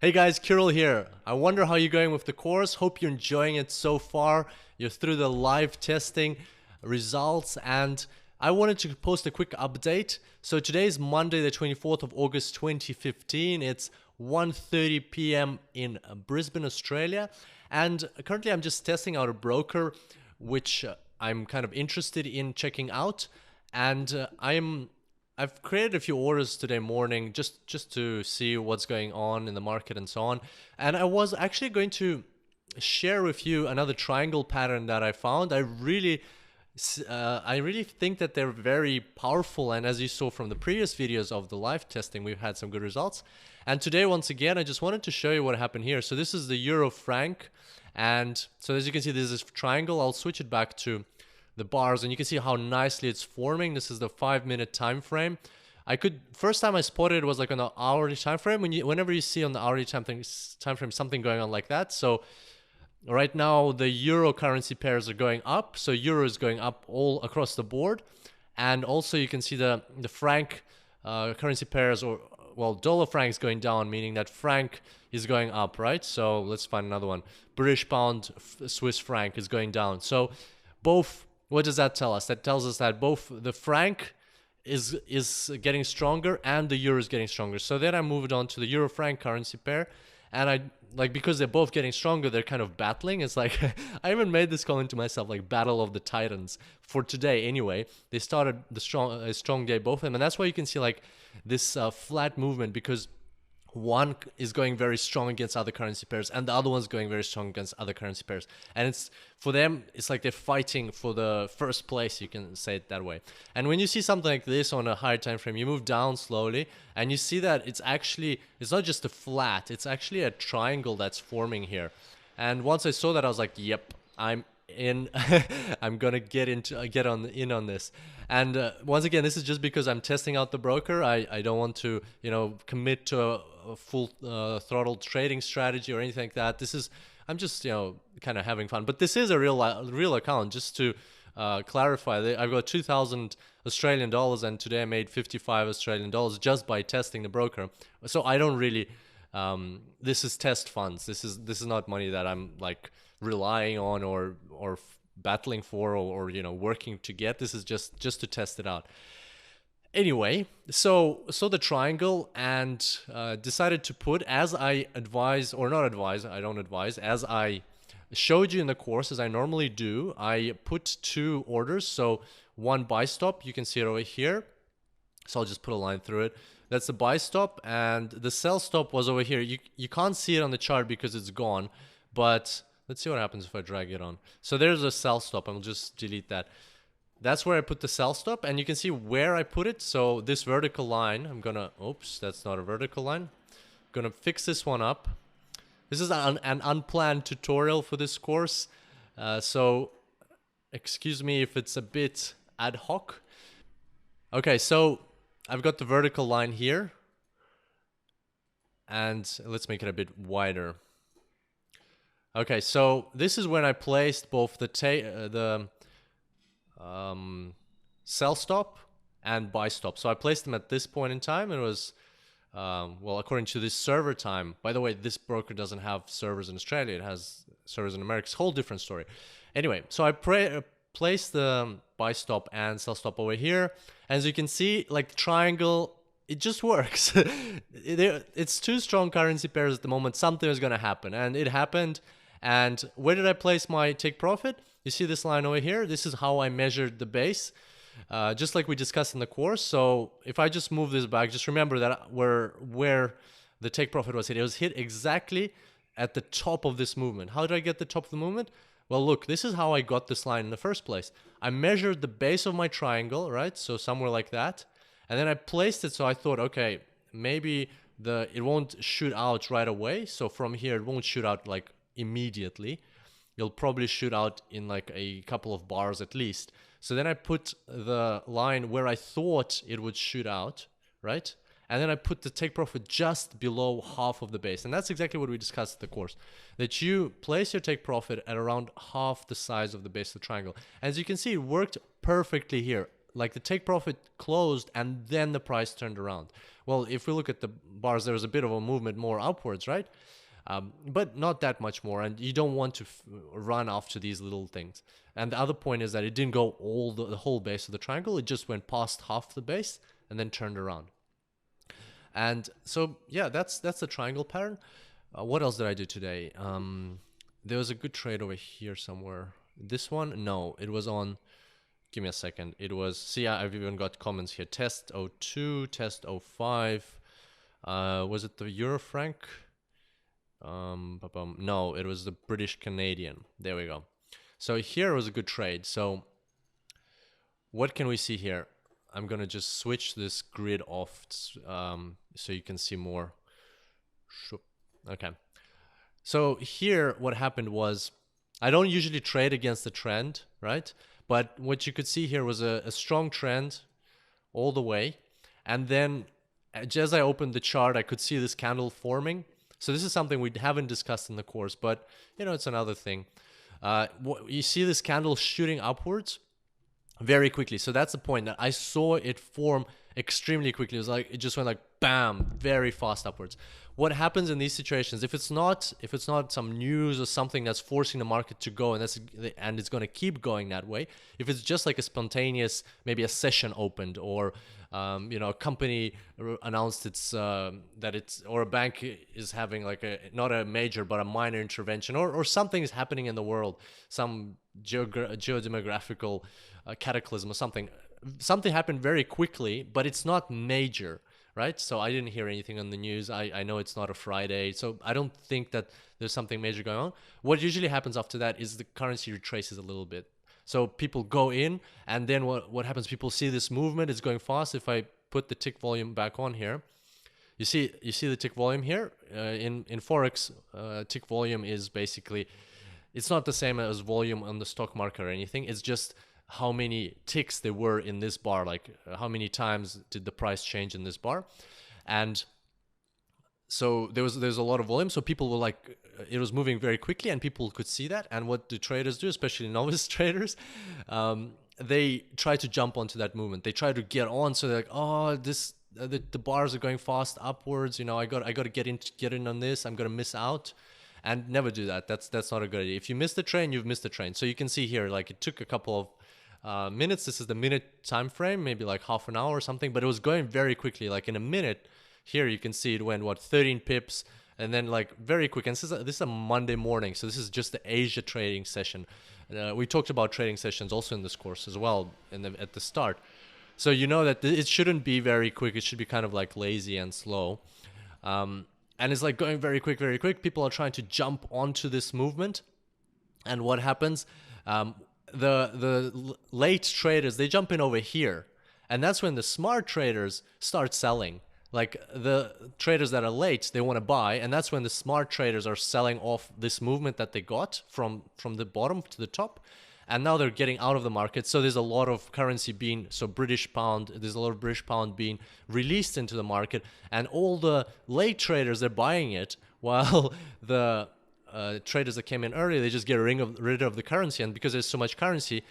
Hey guys, Kirill here. I wonder how you're going with the course. Hope you're enjoying it so far. You're through the live testing results, and I wanted to post a quick update. So today is Monday, the 24th of August, 2015. It's 1:30 p.m. in Brisbane, Australia, and currently I'm just testing out a broker, which I'm kind of interested in checking out, and I've created a few orders today morning just to see what's going on in the market and so on. And I was actually going to share with you another triangle pattern that I found. I really think that they're very powerful, and as you saw from the previous videos of the live testing, we've had some good results. And today, once again, I just wanted to show you what happened here. So this is the euro franc, and so as you can see, this is triangle. I'll switch it back to the bars, and you can see how nicely it's forming. This is the 5-minute time frame. First time I spotted it was like on the hourly time frame. Whenever you see on the hourly time frame something going on like that. So right now the euro currency pairs are going up. So euro is going up all across the board, and also you can see the franc currency pairs, or well, dollar franc is going down, meaning that franc is going up, right? So let's find another one. British pound, Swiss franc is going down. So both. What does that tell us? That tells us that both the franc is getting stronger and the euro is getting stronger. So then I moved on to the euro franc currency pair, and because they're both getting stronger, they're kind of battling. It's like I even made this comment to myself, like battle of the titans for today. Anyway, they started a strong day, both of them, and that's why you can see like this flat movement, because one is going very strong against other currency pairs and the other one's going very strong against other currency pairs, and it's for them, it's like they're fighting for the first place, you can say it that way. And when you see something like this on a higher time frame, you move down slowly and you see that it's not just a flat, it's actually a triangle that's forming here. And once I saw that, I was like, yep, I'm in. I'm gonna get in on this. And once again, this is just because I'm testing out the broker. I don't want to commit to a full throttle trading strategy or anything like that. I'm just kind of having fun. But this is a real account. Just to clarify, I've got 2,000 Australian dollars, and today I made 55 Australian dollars just by testing the broker. So I don't really. This is test funds. This is not money that I'm like relying on or battling for or working to get. This is just to test it out. Anyway, so the triangle, and decided to put, as I advise, or not advise, I don't advise, as I showed you in the course, as I normally do, I put 2 orders. So one buy stop, you can see it over here. So I'll just put a line through it. That's the buy stop, and the sell stop was over here. You can't see it on the chart because it's gone, but let's see what happens if I drag it on. So there's a sell stop, and we'll just delete that. That's where I put the sell stop, and you can see where I put it. So this vertical line, oops, that's not a vertical line. I'm gonna fix this one up. This is an unplanned tutorial for this course, so excuse me if it's a bit ad hoc. Okay, so I've got the vertical line here, and let's make it a bit wider. Okay, so this is when I placed both the sell stop and buy stop. So I placed them at this point in time. It was, well, according to this server time. By the way, this broker doesn't have servers in Australia. It has servers in America. It's a whole different story. Anyway, so I place the buy stop and sell stop over here. As you can see, like triangle, it just works. It's 2 strong currency pairs at the moment. Something is going to happen, and it happened. And where did I place my take profit? You see this line over here? This is how I measured the base, just like we discussed in the course. So if I just move this back, just remember that where the take profit was hit. It was hit exactly at the top of this movement. How did I get the top of the movement? Well, look, this is how I got this line in the first place. I measured the base of my triangle, right? So somewhere like that. And then I placed it, so I thought, okay, maybe it won't shoot out right away. So from here, it won't shoot out like immediately. You'll probably shoot out in like a couple of bars at least. So then I put the line where I thought it would shoot out, right? And then I put the take profit just below half of the base. And that's exactly what we discussed in the course, that you place your take profit at around half the size of the base of the triangle. As you can see, it worked perfectly here. like the take profit closed and then the price turned around. Well, if we look at the bars, there was a bit of a movement more upwards, right? But not that much more, and you don't want to run after these little things. And the other point is that it didn't go all the whole base of the triangle. It just went past half the base and then turned around. And so yeah, that's the triangle pattern. What else did I do today? There was a good trade over here somewhere. This one, no, it was on. Give me a second. It was. See, I've even got comments here. Test 02, test 05. Was it the Euro franc? No, it was the British Canadian. There we go. So here was a good trade. So what can we see here? I'm gonna just switch this grid off so you can see more. Okay. So here what happened was, I don't usually trade against the trend, right? But what you could see here was a strong trend all the way. And then just as I opened the chart, I could see this candle forming. So this is something we haven't discussed in the course, but you know, it's another thing. You see this candle shooting upwards very quickly. So that's the point, that I saw it form extremely quickly. It was like, it just went like bam, very fast upwards. What happens in these situations, if it's not some news or something that's forcing the market to go, and it's going to keep going that way, if it's just like a spontaneous, maybe a session opened, or you know, a company announced or a bank is having like not a major but a minor intervention, or something is happening in the world, some geodemographical cataclysm or something happened very quickly, but it's not major, right? So I didn't hear anything on the news. I know it's not a Friday, so I don't think that there's something major going on. What usually happens after that is the currency retraces a little bit. So people go in, and then what happens, people see this movement is going fast. If I put the tick volume back on here, you see the tick volume here. In Forex, tick volume is basically, it's not the same as volume on the stock market or anything. It's just how many ticks there were in this bar, like how many times did the price change in this bar. And so there's a lot of volume, so people were like, it was moving very quickly, and people could see that. And what do traders do, especially novice traders, they try to jump onto that movement. They try to get on, so they're like, oh, the bars are going fast upwards, you know, I got to get in on this, I'm gonna miss out. And never do that. That's not a good idea. If you miss the train, you've missed the train. So you can see here, like, it took a couple of minutes. This is the minute time frame, maybe like half an hour or something, but it was going very quickly. Like in a minute, here you can see it went, what, 13 pips, and then like very quick. And this is a Monday morning, so this is just the Asia trading session. We talked about trading sessions also in this course as well at the start. So you know that it shouldn't be very quick. It should be kind of like lazy and slow. And it's like going very quick, very quick. People are trying to jump onto this movement. And what happens? The late traders, they jump in over here. And that's when the smart traders start selling. Like the traders that are late, they want to buy. And that's when the smart traders are selling off this movement that they got from the bottom to the top. And now they're getting out of the market. So there's a lot of currency British pound, there's a lot of British pound being released into the market. And all the late traders, they're buying it, while the traders that came in early, they just get rid of the currency. And because there's so much currency,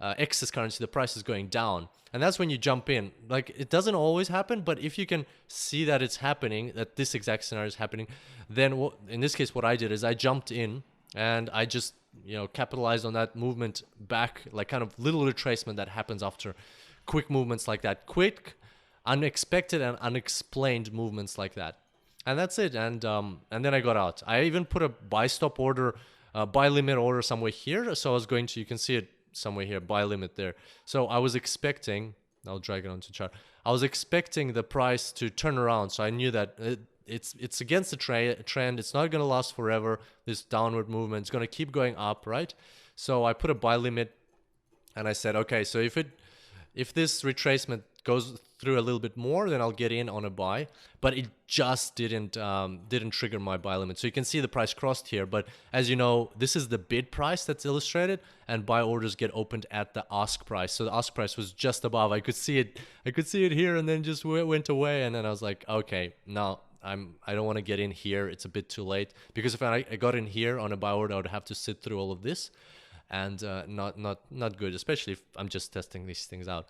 excess currency, the price is going down. And that's when you jump in. Like, it doesn't always happen, but if you can see that it's happening, that this exact scenario is happening, then in this case, what I did is I jumped in and I just, you know, capitalized on that movement back, like kind of little retracement that happens after quick movements like that. Quick, unexpected, and unexplained movements like that. And that's it. And then I got out. I even put a buy stop order, buy limit order somewhere here. So I was going to, you can see it somewhere here, buy limit there. So I was expecting, I'll drag it onto chart. I was expecting the price to turn around. So I knew that it's against the trend. It's not going to last forever. This downward movement, it's going to keep going up, right? So I put a buy limit, and I said, okay, so if this retracement goes through a little bit more, then I'll get in on a buy. But it just didn't trigger my buy limit. So you can see the price crossed here. But as you know, this is the bid price that's illustrated, and buy orders get opened at the ask price. So the ask price was just above. I could see it here, and then just went away. And then I was like, okay, now I don't want to get in here. It's a bit too late, because if I got in here on a buy order, I would have to sit through all of this. and not good, especially if I'm just testing these things out.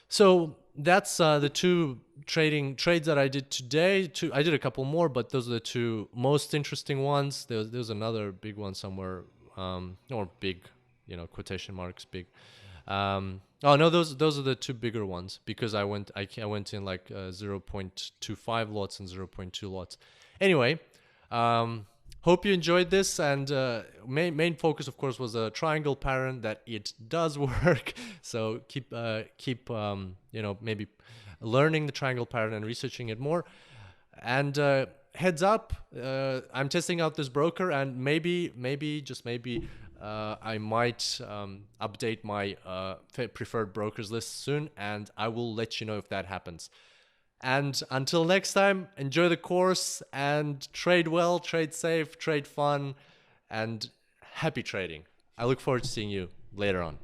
So that's the two trades that I did today. I did a couple more, but those are the two most interesting ones. There's another big one somewhere, or big, quotation marks, big. Oh no, those are the two bigger ones, because I went in like 0.25 lots and 0.2 lots. Anyway, hope you enjoyed this, and main focus, of course, was a triangle pattern, that it does work. So keep maybe learning the triangle pattern and researching it more. And heads up, I'm testing out this broker, and maybe just maybe I might update my preferred brokers list soon, and I will let you know if that happens. And until next time, enjoy the course and trade well, trade safe, trade fun, and happy trading. I look forward to seeing you later on.